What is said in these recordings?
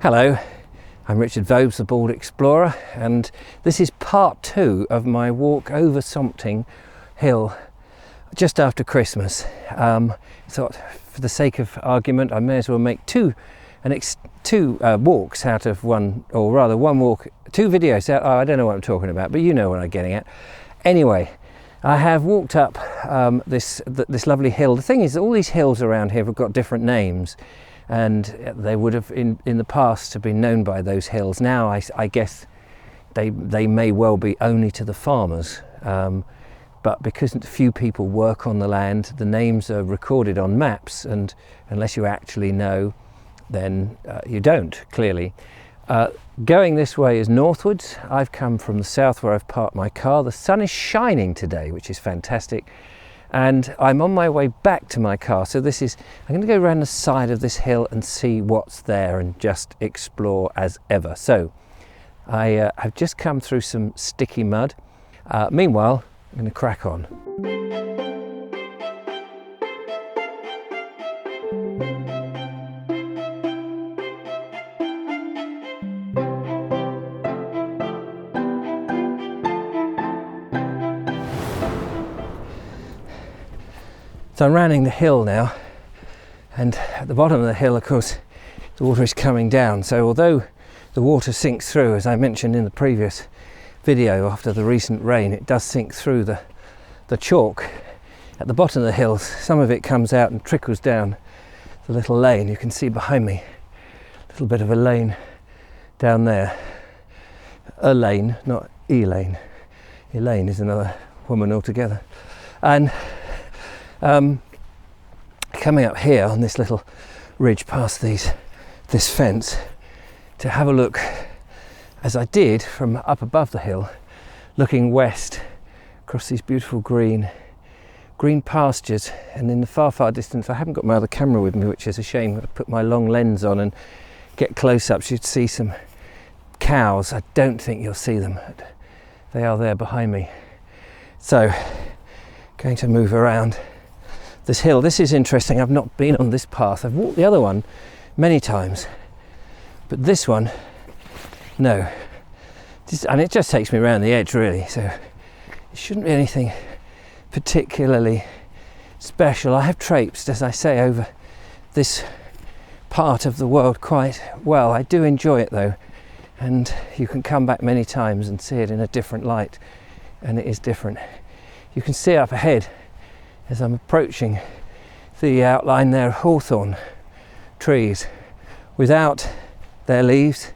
Hello, I'm Richard Vobes, the Bald Explorer, and this is part 2 of my walk over Sompting Hill just after Christmas. Thought for the sake of argument I may as well make two walks out of one, or rather one walk, 2 videos out. I don't know what I'm talking about, but you know what I'm getting at. Anyway, I have walked up this lovely hill. The thing is that all these hills around here have got different names, and they would have in the past have been known by those hills. Now I guess they may well be only to the farmers, but because few people work on the land, the names are recorded on maps, and unless you actually know, then you don't, clearly. Going this way is northwards. I've come from the south where I've parked my car. The sun is shining today, which is fantastic. And I'm on my way back to my car. So I'm going to go around the side of this hill and see what's there and just explore as ever. So I have just come through some sticky mud. Meanwhile, I'm going to crack on. So I'm rounding the hill now, and at the bottom of the hill, of course, the water is coming down. So although the water sinks through, as I mentioned in the previous video, after the recent rain, it does sink through the chalk at the bottom of the hills. Some of it comes out and trickles down the little lane. You can see behind me a little bit of a lane down there. A lane, not Elaine. Elaine is another woman altogether. And coming up here on this little ridge past this fence to have a look, as I did from up above the hill, looking west across these beautiful green pastures, and in the far distance, I haven't got my other camera with me, which is a shame. I put my long lens on and get close-ups. You'd see some cows. I don't think you'll see them, but they are there behind me. So going to move around this hill. This is interesting. I've not been on this path. I've walked the other one many times, but this one, no. And it just takes me around the edge, really, so it shouldn't be anything particularly special. I have traipsed, as I say, over this part of the world quite well. I do enjoy it though, and you can come back many times and see it in a different light, and it is different. You can see up ahead as I'm approaching the outline there, hawthorn trees without their leaves,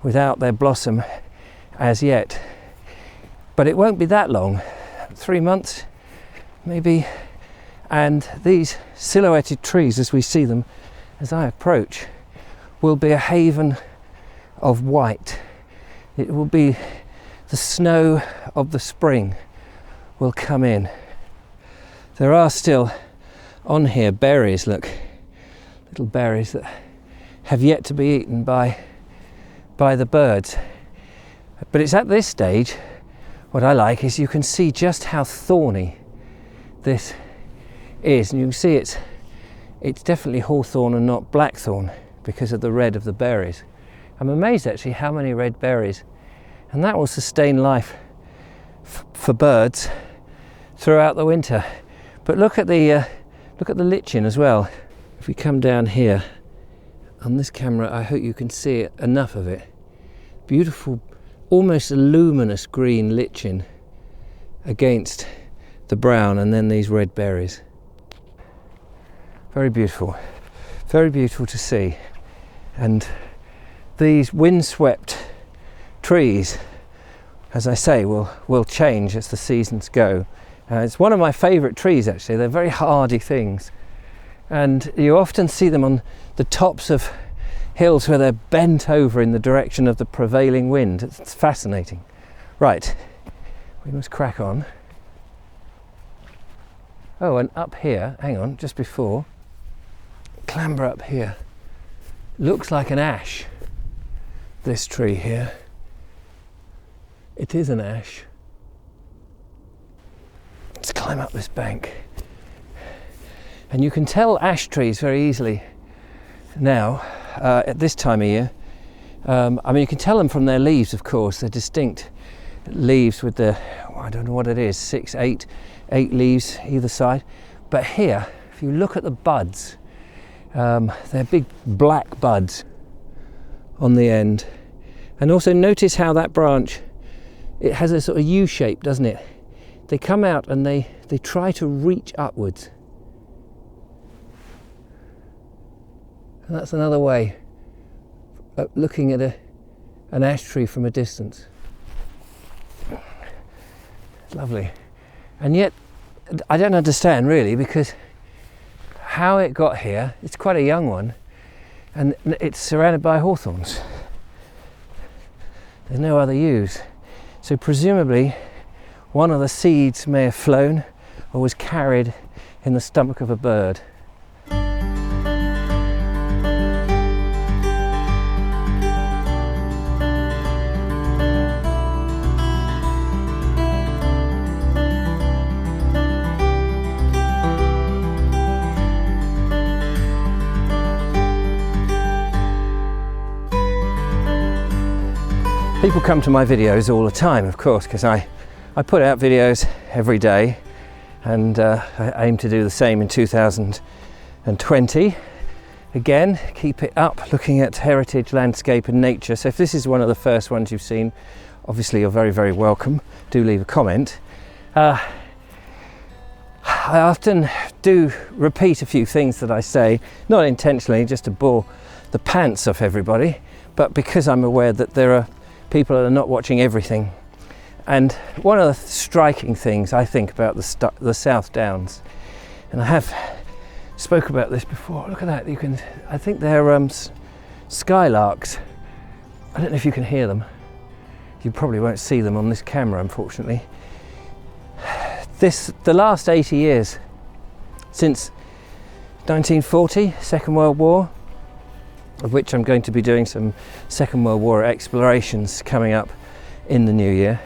without their blossom as yet. But it won't be that long, 3 months maybe, and these silhouetted trees as we see them as I approach will be a haven of white. It will be the snow of the spring will come in. There are still on here berries, look, little berries that have yet to be eaten by the birds. But it's at this stage, what I like is you can see just how thorny this is, and you can see it's definitely hawthorn and not blackthorn because of the red of the berries. I'm amazed actually how many red berries, and that will sustain life for birds throughout the winter. But look at the lichen as well. If we come down here on this camera, I hope you can see it, enough of it. Beautiful, almost a luminous green lichen against the brown, and then these red berries. Very beautiful to see. And these windswept trees, as I say, will change as the seasons go. It's one of my favourite trees actually. They're very hardy things, and you often see them on the tops of hills where they're bent over in the direction of the prevailing wind. It's fascinating. Right, we must crack on. Oh, and up here, hang on, just before, clamber up here. Looks like an ash, this tree here. It is an ash. Let's climb up this bank. And you can tell ash trees very easily now at this time of year I mean, you can tell them from their leaves, of course. They're distinct leaves with the, I don't know what it is, 6, 8 leaves either side. But here, if you look at the buds, they're big black buds on the end. And also notice how that branch, it has a sort of U shape, doesn't it? They come out and they try to reach upwards. And that's another way of looking at an ash tree from a distance. It's lovely. And yet, I don't understand really, because how it got here, it's quite a young one, and it's surrounded by hawthorns. There's no other use. So presumably, one of the seeds may have flown or was carried in the stomach of a bird. People come to my videos all the time, of course, because I put out videos every day, and I aim to do the same in 2020. Again, keep it up, looking at heritage, landscape and nature. So if this is one of the first ones you've seen, obviously you're very, very welcome. Do leave a comment. I often do repeat a few things that I say, not intentionally, just to bore the pants off everybody, but because I'm aware that there are people that are not watching everything. And one of the striking things I think about the Southdowns, and I have spoke about this before, look at that, I think they're skylarks. I don't know if you can hear them. You probably won't see them on this camera, unfortunately. The last 80 years, since 1940, Second World War, of which I'm going to be doing some Second World War explorations coming up in the new year.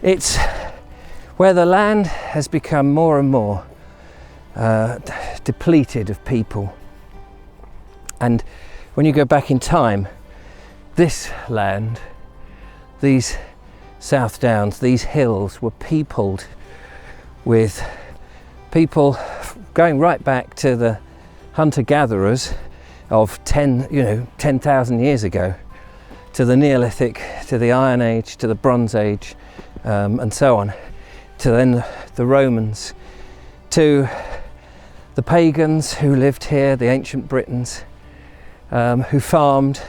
It's where the land has become more and more depleted of people. And when you go back in time, this land, these Southdowns, these hills were peopled with people going right back to the hunter-gatherers of 10,000 years ago, to the Neolithic, to the Iron Age, to the Bronze Age, and so on, to then the Romans, to the pagans who lived here, the ancient Britons, who farmed,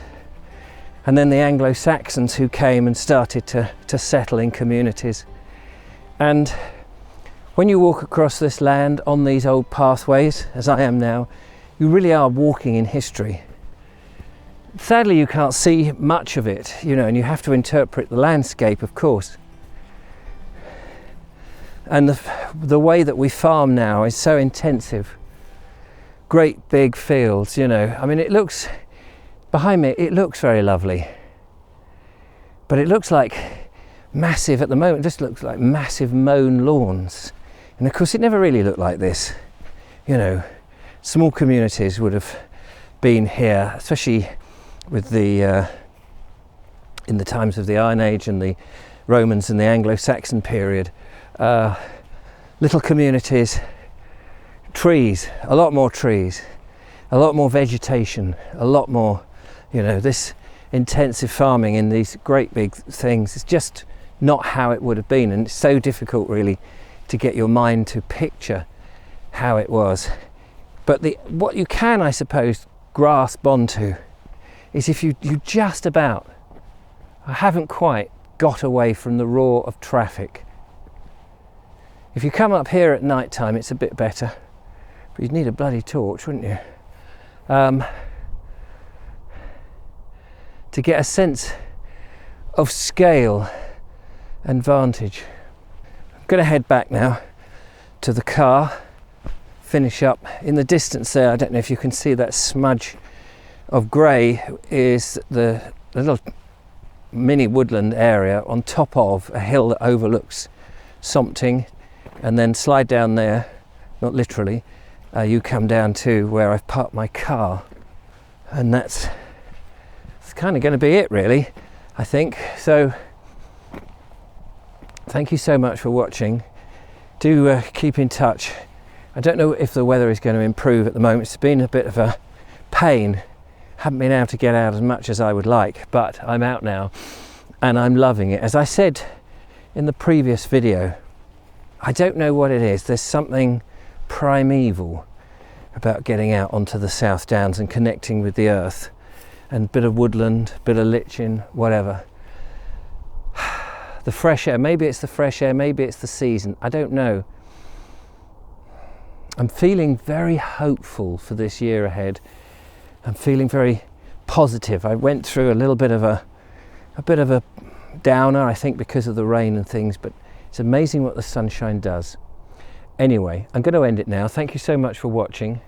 and then the Anglo-Saxons who came and started to settle in communities. And when you walk across this land on these old pathways, as I am now, you really are walking in history. Sadly, you can't see much of it, and you have to interpret the landscape, of course. And the way that we farm now is so intensive. Great big fields, I mean, it looks, behind me, it looks very lovely. But it looks like massive, at the moment, it just looks like massive mown lawns. And of course, it never really looked like this, Small communities would have been here, especially with in the times of the Iron Age and the Romans and the Anglo-Saxon period. Little communities, trees, a lot more vegetation, a lot more, this intensive farming in these great big things. It's just not how it would have been, and it's so difficult really to get your mind to picture how it was. But what you can, I suppose, grasp onto is if you just about, I haven't quite got away from the roar of traffic. If you come up here at night time, it's a bit better, but you'd need a bloody torch, wouldn't you? To get a sense of scale and vantage. I'm going to head back now to the car. Finish up in the distance there. I don't know if you can see that smudge of grey is the little mini woodland area on top of a hill that overlooks Sompting, and then slide down there, not literally, you come down to where I've parked my car, and that's that's kind of going to be it really, I think. So thank you so much for watching. Do keep in touch. I don't know if the weather is going to improve at the moment. It's been a bit of a pain. Haven't been able to get out as much as I would like, but I'm out now and I'm loving it. As I said in the previous video, I don't know what it is. There's something primeval about getting out onto the Southdowns and connecting with the earth, and a bit of woodland, bit of lichen, whatever. The fresh air, maybe it's the fresh air, maybe it's the season, I don't know. I'm feeling very hopeful for this year ahead. I'm feeling very positive. I went through a little bit of a downer, I think, because of the rain and things, but it's amazing what the sunshine does. Anyway, I'm going to end it now. Thank you so much for watching.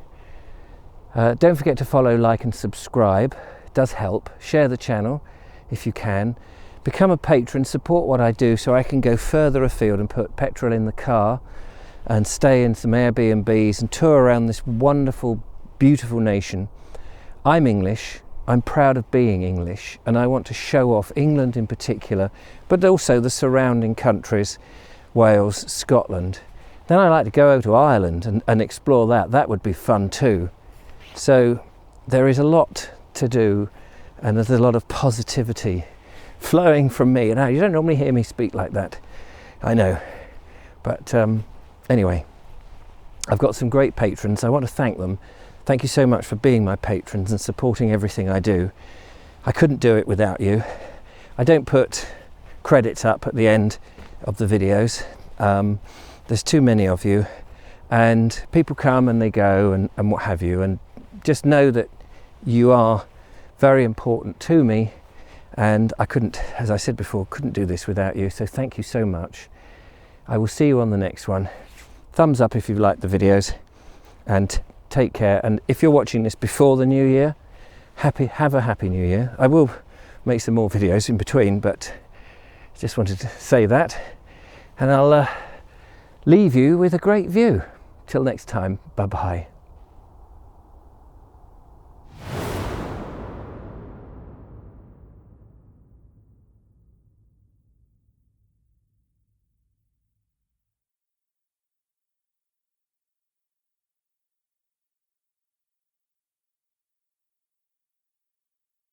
Don't forget to follow, like and subscribe. It does help. Share the channel if you can. Become a patron, support what I do so I can go further afield and put petrol in the car and stay in some Airbnbs and tour around this wonderful, beautiful nation. I'm English. I'm proud of being English, and I want to show off England in particular, but also the surrounding countries, Wales, Scotland. Then I like to go over to Ireland and explore that. That would be fun too. So there is a lot to do, and there's a lot of positivity flowing from me. Now, you don't normally hear me speak like that, I know. But anyway, I've got some great patrons. I want to thank them. Thank you so much for being my patrons and supporting everything I do. I couldn't do it without you. I don't put credits up at the end of the videos. There's too many of you, and people come and they go and what have you, and just know that you are very important to me, and I couldn't, as I said before, couldn't do this without you. So thank you so much. I will see you on the next one. Thumbs up if you've liked the videos, and take care. And if you're watching this before the new year, have a happy new year. I will make some more videos in between, but just wanted to say that, and I'll leave you with a great view. Till next time, bye bye.